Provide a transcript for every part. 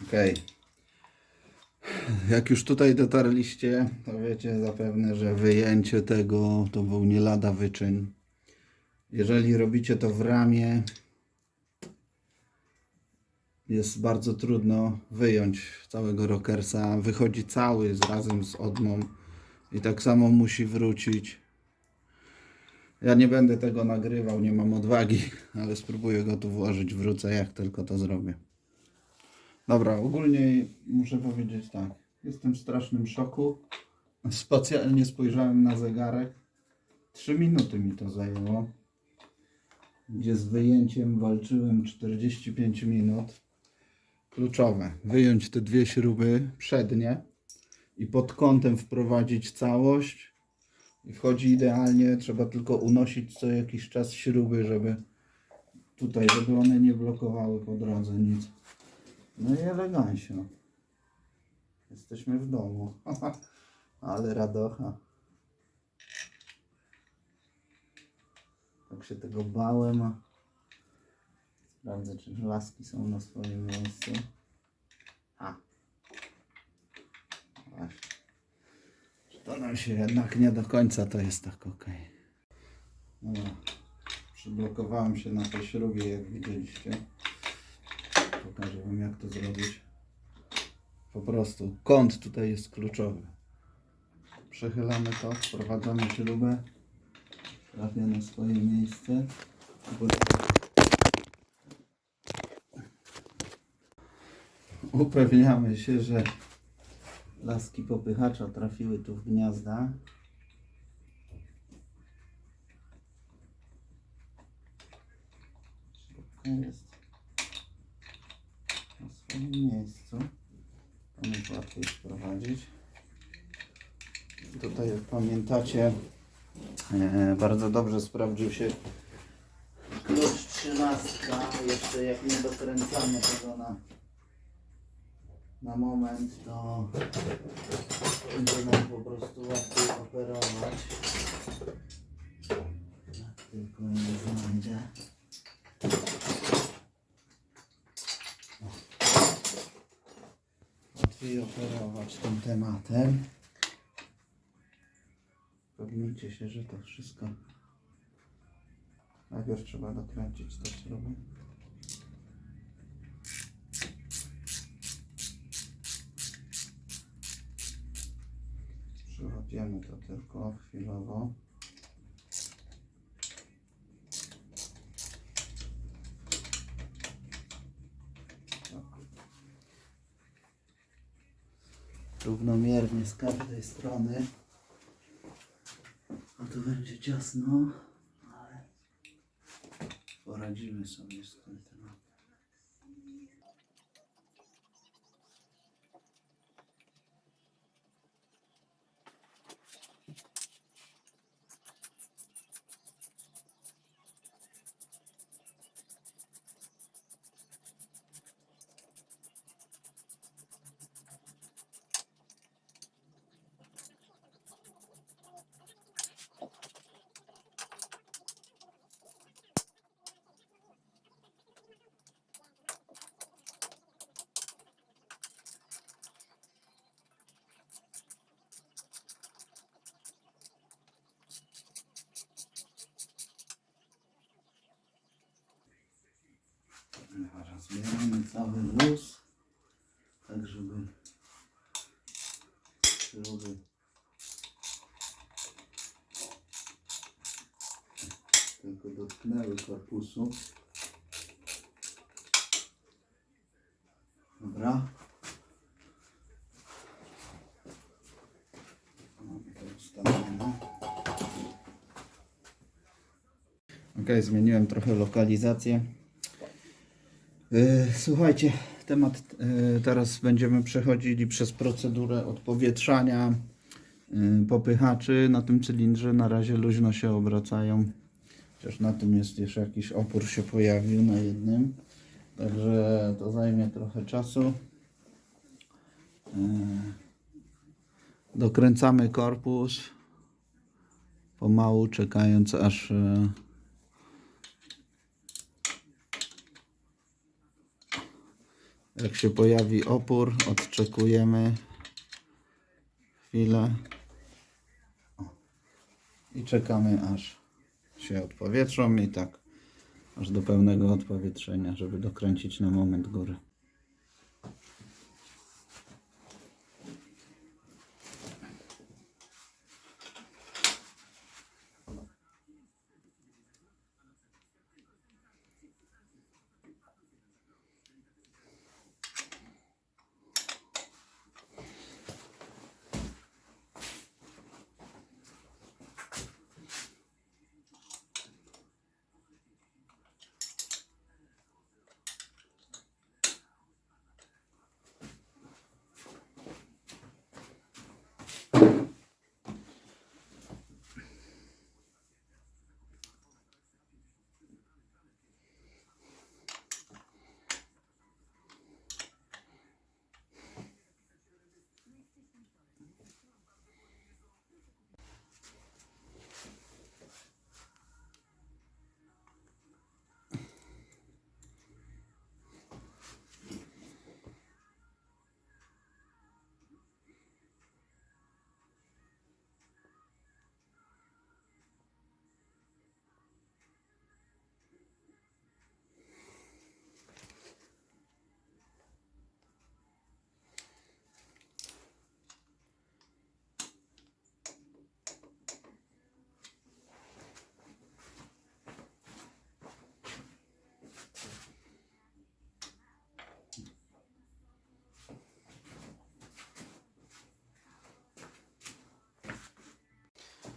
Ok. Jak już tutaj dotarliście, to wiecie zapewne, że wyjęcie tego to był nie lada wyczyn. Jeżeli robicie to w ramie, jest bardzo trudno wyjąć całego rockersa. Wychodzi cały razem z odmą i tak samo musi wrócić. Ja nie będę tego nagrywał, nie mam odwagi, ale spróbuję go tu włożyć, wrócę jak tylko to zrobię. Dobra, ogólnie muszę powiedzieć tak. Jestem w strasznym szoku. Specjalnie spojrzałem na zegarek. 3 minuty mi to zajęło. Gdzie z wyjęciem walczyłem 45 minut. Kluczowe. Wyjąć te dwie śruby przednie i pod kątem wprowadzić całość. I wchodzi idealnie. Trzeba tylko unosić co jakiś czas śruby, żeby tutaj, żeby one nie blokowały po drodze nic. No i elegancio. Jesteśmy w domu. Ale radocha. Tak się tego bałem. Sprawdzę, czy laski są na swoim miejscu. A. Właśnie. Czy to nam się jednak nie do końca, to jest tak ok. Dobra. Przyblokowałem się na tej śrubie, jak widzieliście. Pokażę wam, jak to zrobić. Po prostu kąt tutaj jest kluczowy. Przechylamy to, wprowadzamy śrubę. Trafia na swoje miejsce. Upewniamy się, że laski popychacza trafiły tu w gniazda. Śrubka jest na swoim miejscu. To jest łatwiej wprowadzić. Tutaj, jak pamiętacie, bardzo dobrze sprawdził się klucz 13. Jeszcze jak nie dokręcamy tego na moment, to będzie nam po prostu łatwiej operować. Jak tylko nie znajdzie. Łatwiej operować tym tematem. Upewnijcie się, że to wszystko. Najpierw trzeba dokręcić te śruby. Przyłapiemy to tylko chwilowo. Równomiernie z każdej strony. A to będzie ciasno, ale poradzimy sobie z tym tematem. Zbieramy cały luz, tak żeby śruby tylko dotknęły korpusu. Dobra. Mamy to ustawione. Ok, zmieniłem trochę lokalizację. Słuchajcie, teraz będziemy przechodzili przez procedurę odpowietrzania popychaczy na tym cylindrze. Na razie luźno się obracają, chociaż na tym jest jeszcze jakiś opór się pojawił na jednym, także to zajmie trochę czasu. Dokręcamy korpus pomału, czekając aż Jak się pojawi opór, odczekujemy chwilę i czekamy, aż się odpowietrzą i tak aż do pełnego odpowietrzenia, żeby dokręcić na moment góry.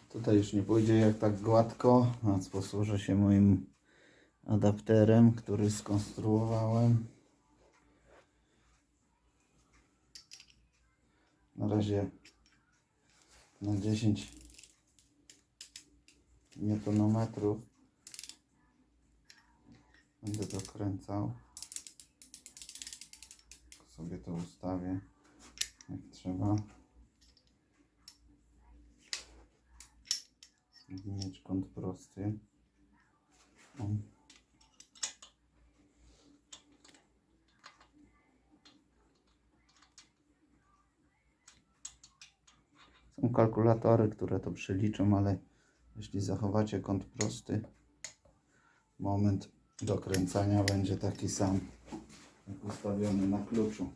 Tutaj już nie pójdzie jak tak gładko, więc posłużę się moim adapterem, który skonstruowałem. Na razie na 10 newtonometrów będę dokręcał. Sobie to ustawię jak trzeba. Mieć kąt prosty. Są kalkulatory, które to przeliczą, ale jeśli zachowacie kąt prosty, moment dokręcania będzie taki sam jak ustawiony na kluczu.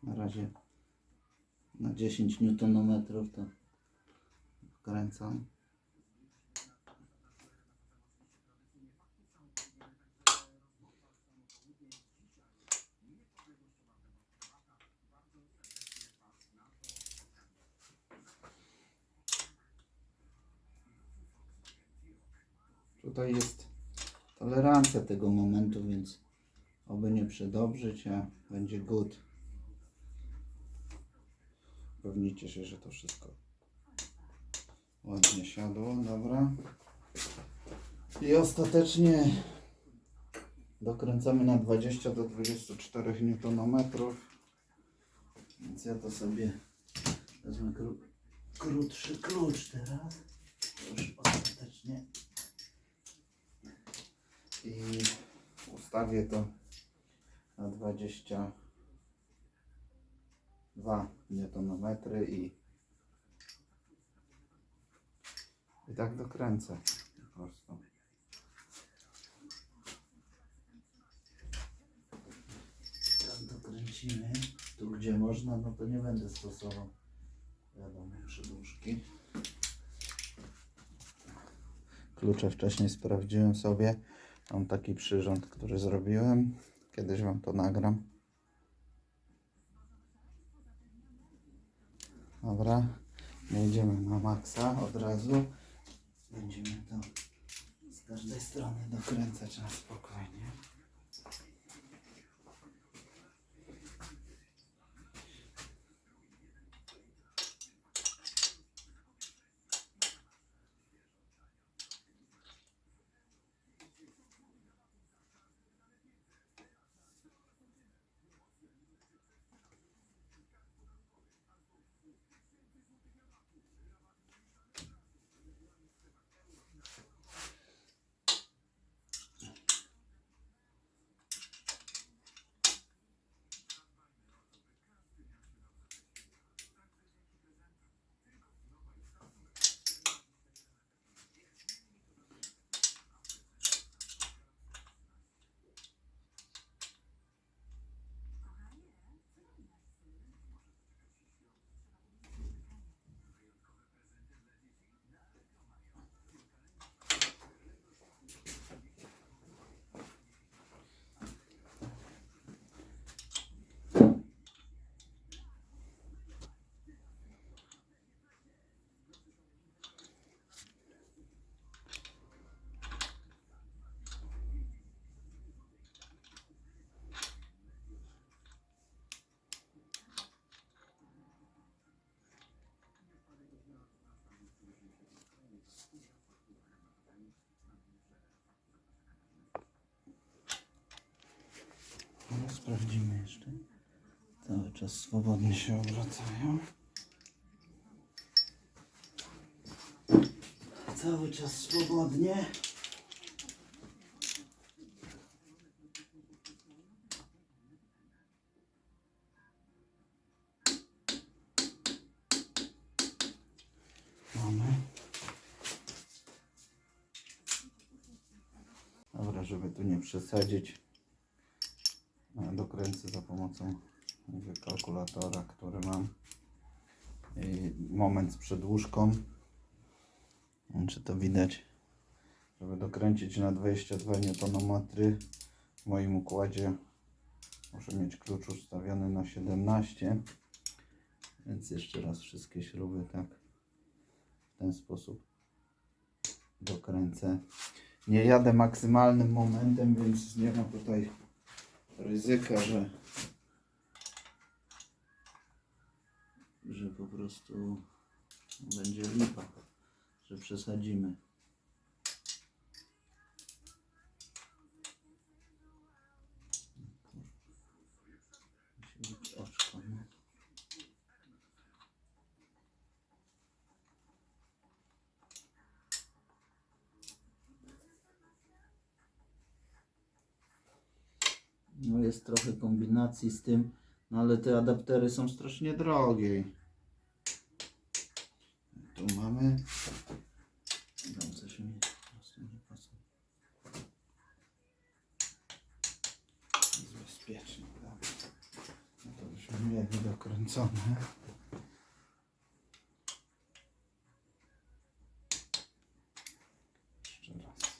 Na razie na 10 newtonometrów to wkręcam. Tutaj jest tolerancja tego momentu, więc oby nie przedobrzyć, a będzie good. Upewnijcie się, że to wszystko ładnie siadło, dobra. I ostatecznie dokręcamy na 20 do 24 Nm. Więc ja to sobie wezmę krótszy klucz teraz. Już ostatecznie. I ustawię to na 22 Nm i tak dokręcę po prostu. Tak dokręcimy. Tu gdzie można, no to nie będę stosował, wiadomo, przedłużki. Klucze wcześniej sprawdziłem sobie. Mam taki przyrząd, który zrobiłem. Kiedyś Wam to nagram. Dobra, jedziemy na maksa od razu. Będziemy to z każdej strony dokręcać na spokojnie. sprawdzimy jeszcze. Cały czas swobodnie się obracają. Cały czas swobodnie. Mamy. Dobra, żeby tu nie przesadzić, dokręcę za pomocą kalkulatora, który mam. I moment z przedłużką. Nie wiem, czy to widać. Żeby dokręcić na 22 Nm w moim układzie muszę mieć klucz ustawiony na 17. Więc jeszcze raz wszystkie śruby tak w ten sposób dokręcę. Nie jadę maksymalnym momentem, więc nie ma tutaj ryzyka, że po prostu będzie lipa, że przesadzimy. Musi być oczko, nie? No jest trochę kombinacji z tym, no ale te adaptery są strasznie drogie. Tu mamy. Tam coś mi po prostu nie pasuje. Jest bezpiecznie, dobra. No to byśmy mieli dokręcone. Jeszcze raz.